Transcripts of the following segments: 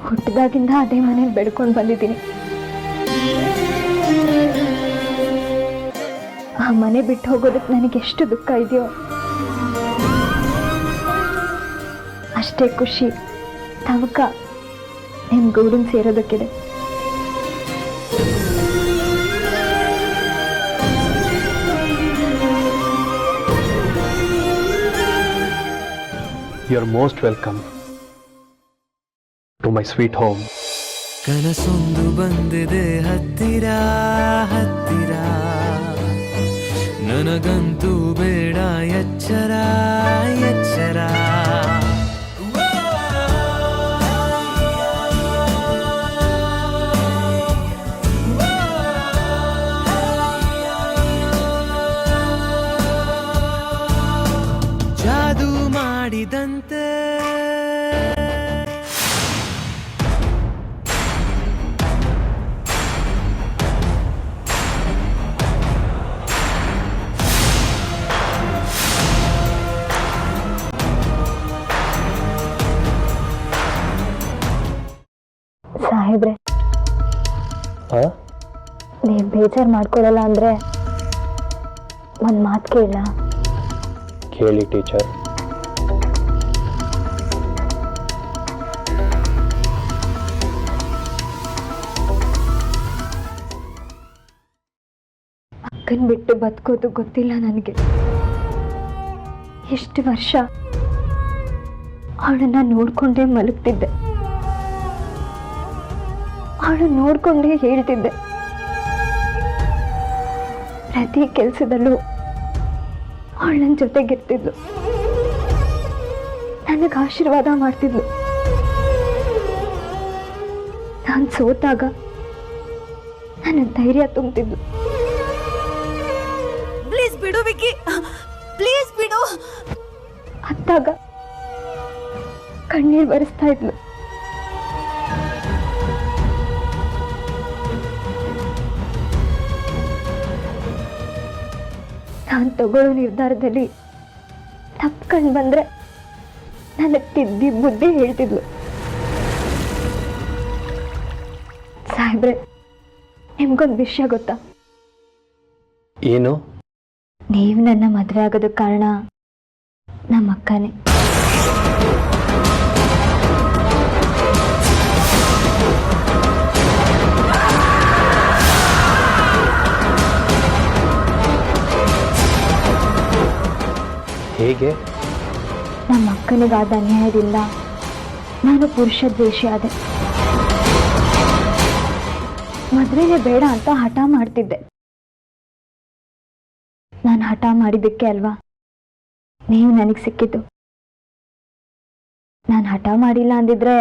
ಹುಟ್ಟಿದಾಗಿಂದ ಅದೇ ಮನೇಲಿ ಬೆಳ್ಕೊಂಡು ಬಂದಿದ್ದೀನಿ. ಆ ಮನೆ ಬಿಟ್ಟು ಹೋಗೋದಕ್ಕೆ ನನಗೆ ಎಷ್ಟು ದುಃಖ ಇದೆಯೋ ಅಷ್ಟೇ ಖುಷಿ ತವಕ ನಿಮ್ ಗೂಡನ್ ಸೇರೋದಕ್ಕಿದೆ. You're most welcome to my sweet home. ಕನಸೊಂದು ಬಂದಿದೆ ಹತ್ತಿರ ಹತ್ತಿರ, ನನಗಂತೂ ಬೇಡ ಎಚ್ಚರ ಎಚ್ಚರ. ಜಾದು ಮಾಡಿದಂತೆ ಸಾಹೇಬ್ರೆ, ಹಾಂ, ನೀವು ಬೇಜಾರು ಮಾಡ್ಕೊಳ್ಳಲ್ಲ ಅಂದ್ರೆ ಒಂದು ಮಾತು ಕೇಳ. ಕೇಳಿ ಟೀಚರ್. ಅಕ್ಕನ್ ಬಿಟ್ಟು ಬದುಕೋದು ಗೊತ್ತಿಲ್ಲ ನನಗೆ. ಎಷ್ಟು ವರ್ಷ ಅವಳನ್ನ ನೋಡ್ಕೊಂಡೇ ಮಲಗ್ತಿದ್ದೆ, ಅವಳು ನೋಡ್ಕೊಂಡೇ ಹೇಳ್ತಿದ್ದೆ. ಪ್ರತಿ ಕೆಲಸದಲ್ಲೂ ಅವಳು ನನ್ನ ಜೊತೆಗಿರ್ತಿದ್ಲು, ನನಗೆ ಆಶೀರ್ವಾದ ಮಾಡ್ತಿದ್ಲು. ನಾನು ಸೋತಾಗ ನನಗೆ ಧೈರ್ಯ ತುಂಬ್ತಿದ್ಲು. ಪ್ಲೀಸ್ ಬಿಡು ವಿಕ್ಕಿ, ಪ್ಲೀಸ್ ಬಿಡು. ಅತ್ತಾಗ ಕಣ್ಣೀರು ಬರೆಸ್ತಾ ಇದ್ಲು. ನಾನು ತಗೊಳ್ಳೋ ನಿರ್ಧಾರದಲ್ಲಿ ತಪ್ಕೊಂಡು ಬಂದ್ರೆ ನನಗೆ ತಿದ್ದಿ ಬುದ್ಧಿ ಹೇಳ್ತಿದ್ಲು. ಸಾಹೇಬ್ರೆ, ನಿಮ್ಗೊಂದು ವಿಷಯ ಗೊತ್ತಾ? ಏನು? ನೀವು ನನ್ನ ಮದುವೆ ಆಗೋದಕ್ಕೆ ಕಾರಣ ನಮ್ಮ ಅಕ್ಕನೇ. ಹೇಗೆ? ನಮ್ಮ ಅಕ್ಕನಿಗಾದ ಅನ್ಯಾಯದಿಂದ ನಾನು ಪುರುಷ ದ್ವೇಷಿ ಆದೆ. ಮದುವೆನೇ ಬೇಡ ಅಂತ ಹಠ ಮಾಡ್ತಿದ್ದೆ. ನಾನು ಹಠ ಮಾಡಿದ್ದಕ್ಕೆ ಅಲ್ವಾ ನೀವು ನನಗೆ ಸಿಕ್ಕಿದ್ದು. ನಾನು ಹಠ ಮಾಡಿಲ್ಲ ಅಂದಿದ್ರೆ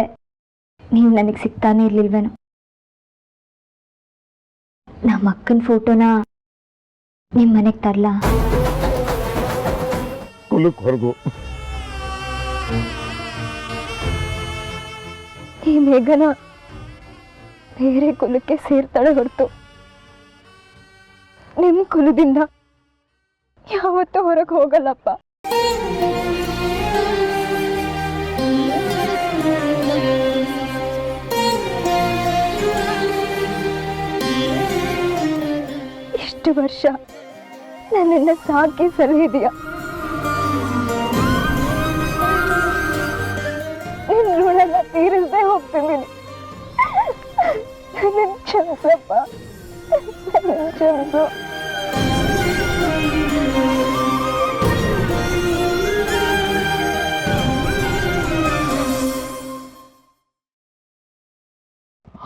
ನೀವು ನನಗೆ ಸಿಗ್ತಾನೆ ಇರ್ಲಿಲ್ವೇನೋ. ನಮ್ಮ ಅಕ್ಕನ ಫೋಟೋನ ನಿಮ್ಮ ಮನೆಗೆ ತರಲಾ? ಕುಲಕ್ವರೆಗೂ ಈ ಮೇಘನ ಬೇರೆ ಕುಲಕ್ಕೆ ಸೇರ್ತಾಳೆ ಹೊರತು ನಿಮ್ಮ ಕುಲದಿಂದ ಯಾವತ್ತೂ ಹೊರಗೆ ಹೋಗಲ್ಲಪ್ಪ. ಇಷ್ಟು ವರ್ಷ ನನ್ನನ್ನ ಸಾಕಿ ಸಲಹಿದೀಯ. ನಿನ್ನ ಋಣನ ತೀರಿಸದೆ ಹೋಗ್ತಿದ್ದೀನಿ. ನನ್ನ ಕ್ಷಮಿಸಪ್ಪ, ನನ್ನ ಕ್ಷಮಿಸು.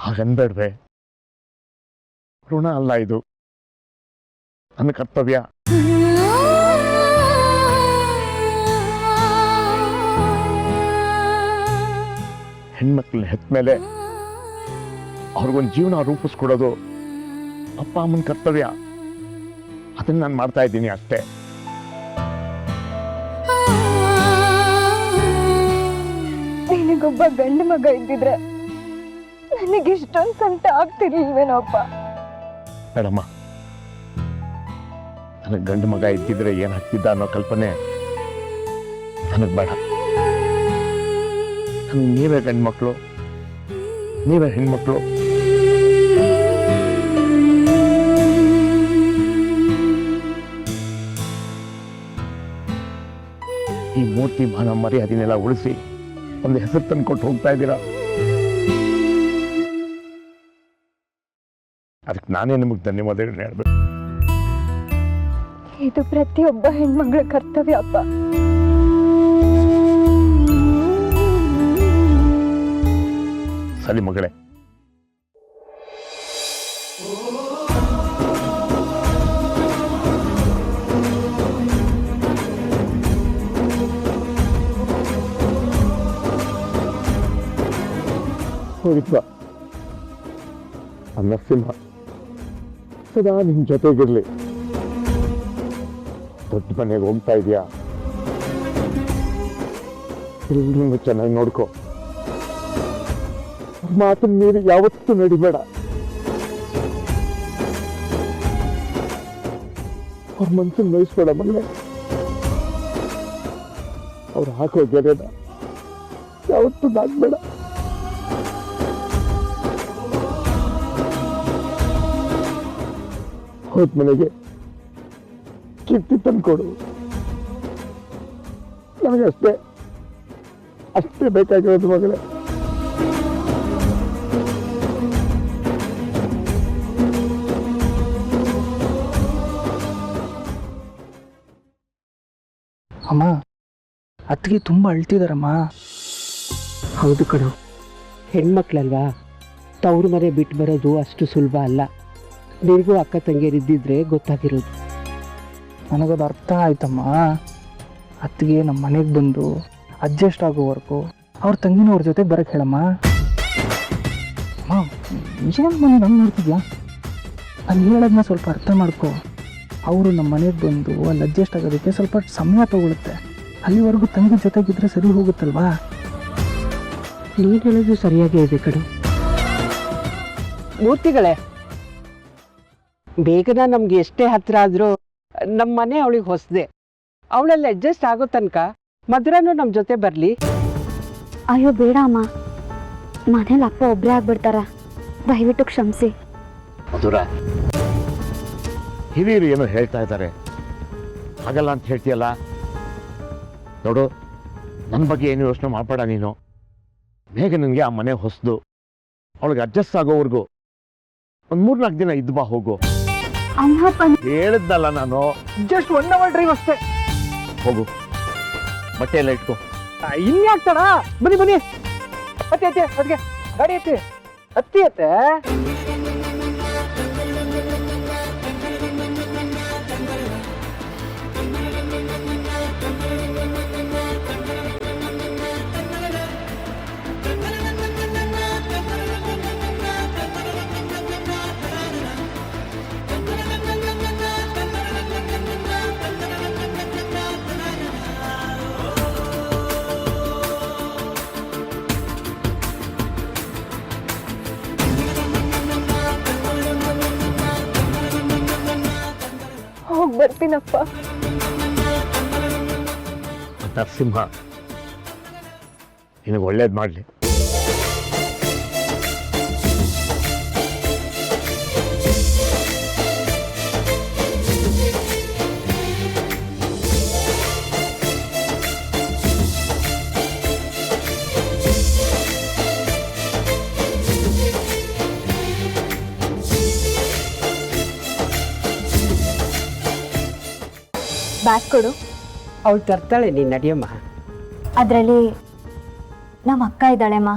ಹಾಗನ್ಬೇಡ್ವೆ. ಋಣ ಅಲ್ಲ ಇದು, ನನ್ನ ಕರ್ತವ್ಯ. ಹೆಣ್ಮಕ್ಳನ್ನ ಹೆತ್ತ ಮೇಲೆ ಅವ್ರಿಗೊಂದು ಜೀವನ ರೂಪಿಸ್ಕೊಡೋದು ಅಪ್ಪ ಅಮ್ಮನ ಕರ್ತವ್ಯ. ಅದನ್ನ ನಾನು ಮಾಡ್ತಾ ಇದ್ದೀನಿ ಅಷ್ಟೇ. ನಿನಗೊಬ್ಬ ಗಂಡು ಮಗ ಇದ್ದಿದ್ರೆ ನನಗಿಷ್ಟೊಂದು ಸಂಕಟ ಆಗ್ತಿರ್ಲಿಲ್ವೇನೋಪ್ಪ. ಮೇಡಮ್ಮ, ನನಗೆ ಗಂಡು ಮಗ ಇದ್ದಿದ್ರೆ ಏನಾಗ್ತಿದ್ದ ಅನ್ನೋ ಕಲ್ಪನೆ ನನಗೆ ಬೇಡ. ನನಗೆ ನೀವೇ ಗಂಡು ಮಕ್ಕಳು, ನೀವೇ ಹೆಣ್ಮಕ್ಳು. ಈ ಮೂರ್ತಿ ಮಾನ ಮರ್ಯಾದೆನೆಲ್ಲ ಉಳಿಸಿ ಒಂದು ಹೆಸರು ತಂದ್ಕೊಟ್ಟು ಹೋಗ್ತಾ ಇದ್ದೀರಾ. ಅದಕ್ಕೆ ನಾನೇ ನಿಮಗೆ ಧನ್ಯವಾದಗಳನ್ನ ಹೇಳ್ಬೇಕು. ಇದು ಪ್ರತಿಯೊಬ್ಬ ಹೆಣ್ಮಗಳ ಕರ್ತವ್ಯ ಅಪ್ಪ. ಸರಿ ಮಗಳೇ, ಹೋಗಿತ್ವಾ ಆ ನರಸಿಂಹ ಸದಾ ನಿಮ್ ಜೊತೆಗಿರ್ಲಿ. ದೊಡ್ಡ ಮನೆಗೆ ಹೋಗ್ತಾ ಇದೆಯಾ, ಎಲ್ರನ್ನೂ ಚೆನ್ನಾಗಿ ನೋಡ್ಕೊ. ಮಾತನ್ನ ಮೀರಿ ಯಾವತ್ತೂ ನಡಿಬೇಡ. ಅವ್ರ ಮನ್ಸನ್ನು ನೋಯಿಸ್ಬೇಡ ಮಗಳೇ. ಅವ್ರು ಹಾಕೋ ಗೆರೆನ ಯಾವತ್ತೂ ನಾಕ್ಬೇಡ. ಹೋದ ಮನೆಗೆ ಕೀರ್ತಿ ತಂದ್ಕೊಡು. ನನಗೆ ಅಷ್ಟೇ ಬೇಕಾಗಿರೋದು ಮಗಳೇ. ಅಮ್ಮ, ಅತ್ತಿಗೆ ತುಂಬ ಅಳ್ತಿದಾರಮ್ಮ. ಹೌದು ಕಣೋ, ಹೆಣ್ಮಕ್ಳಲ್ವಾ, ತವ್ರ ಮನೆ ಬಿಟ್ಟು ಬರೋದು ಅಷ್ಟು ಸುಲಭ ಅಲ್ಲ. ನಿನಗೂ ಅಕ್ಕ ತಂಗಿಯರಿದ್ದಿದ್ರೆ ಗೊತ್ತಾಗಿರೋದು. ನನಗದು ಅರ್ಥ ಆಯ್ತಮ್ಮ. ಅತ್ತಿಗೆ ನಮ್ಮ ಮನೆಗೆ ಬಂದು ಅಡ್ಜಸ್ಟ್ ಆಗೋವರೆಗೂ ಅವ್ರ ತಂಗಿನವ್ರ ಜೊತೆ ಬರಕ್ಕೆ ಹೇಳಮ್ಮ. ಅಮ್ಮ, ಏನು ಮನೆ ನಮ್ಮ ನೋಡ್ತಿದ್ಯಾ? ಅಲ್ಲಿ ಹೇಳೋದನ್ನ ಸ್ವಲ್ಪ ಅರ್ಥ ಮಾಡ್ಕೊ. ಅವರು ನಮ್ಮ ಮನೆಗೆ ಬಂದು ಅಲ್ಲಿ ಅಡ್ಜಸ್ಟ್ ಆಗೋದಕ್ಕೆ ಸ್ವಲ್ಪ ಸಮಯ ತಗೊಳುತ್ತೆ. ಅಲ್ಲಿವರೆಗೂ ತಂಗಿ ಜೊತೆಗಿದ್ರೆ ಸರಿ ಹೋಗುತ್ತಲ್ವಾ? ನೀನು ಹೇಳೋದು ಸರಿಯಾಗೇ ಇದೆ ಕಣೋ. ಮೂರ್ತಿಗಳೇ, ಬೇಗನ ನಮ್ಗೆ ಎಷ್ಟೇ ಹತ್ರ ಆದರೂ ನಮ್ಮ ಮನೆ ಅವಳಿಗೆ ಹೊಸದೆ. ಅವಳಲ್ಲಿ ಅಡ್ಜಸ್ಟ್ ಆಗೋ ತನಕ ಮಧುರನೂ ನಮ್ಮ ಜೊತೆ ಬರಲಿ. ಅಯ್ಯೋ ಬೇಡ ಅಮ್ಮ, ಮನೇಲಿ ಅಪ್ಪ ಒಬ್ಬರೇ ಆಗ್ಬಿಡ್ತಾರ. ದಯವಿಟ್ಟು ಕ್ಷಮಿಸಿ. ಮಧುರ, ಹಿರಿಯರು ಏನೋ ಹೇಳ್ತಾ ಇದ್ದಾರೆ, ಹಾಗಲ್ಲ ಅಂತ ಹೇಳ್ತೀಯಲ್ಲ. ನೋಡು, ನನ್ನ ಬಗ್ಗೆ ಏನು ಯೋಚನೆ ಮಾಡಬೇಡ ನೀನು. ಬೇಗ ನನಗೆ ಆ ಮನೆ ಹೊಸದು, ಅವಳಿಗೆ ಅಡ್ಜಸ್ಟ್ ಆಗೋವರೆಗೂ ಒಂದು 3-4 ದಿನ ಇದ್ದು ಬಾ, ಹೋಗು. ಹೇಳಿದ್ನಲ್ಲ ನಾನು. ಜಸ್ಟ್ 1 hour ಡ್ರೈವ್ ಅಷ್ಟೇ. ಹೋಗು, ಬಟ್ಟೆ ಎಲ್ಲ ಇಟ್ಕೋ. ಇನ್ಯಾಕ್ತಾರ? ಬನ್ನಿ ಬನ್ನಿ, ಅತ್ತಿ ಅತ್ತಿ, ಅದಕ್ಕೆ ಗಾಡಿ ಅತ್ತಿ ಅತ್ತಿ ಅತ್ತೆ. ಹೋಗಿ ಬರ್ತೀನಪ್ಪ. ನರಸಿಂಹ ನಿನಗೆ ಒಳ್ಳೇದು ಮಾಡಲಿ. ಬ್ಯಾಗ್ ಕೊಡು. ಅವಳು ತರ್ತಾಳೆ, ನೀನು ನಡಿಯಮ್ಮ. ಅದರಲ್ಲಿ ನಮ್ಮ ಅಕ್ಕ ಇದ್ದಾಳೆಮ್ಮ.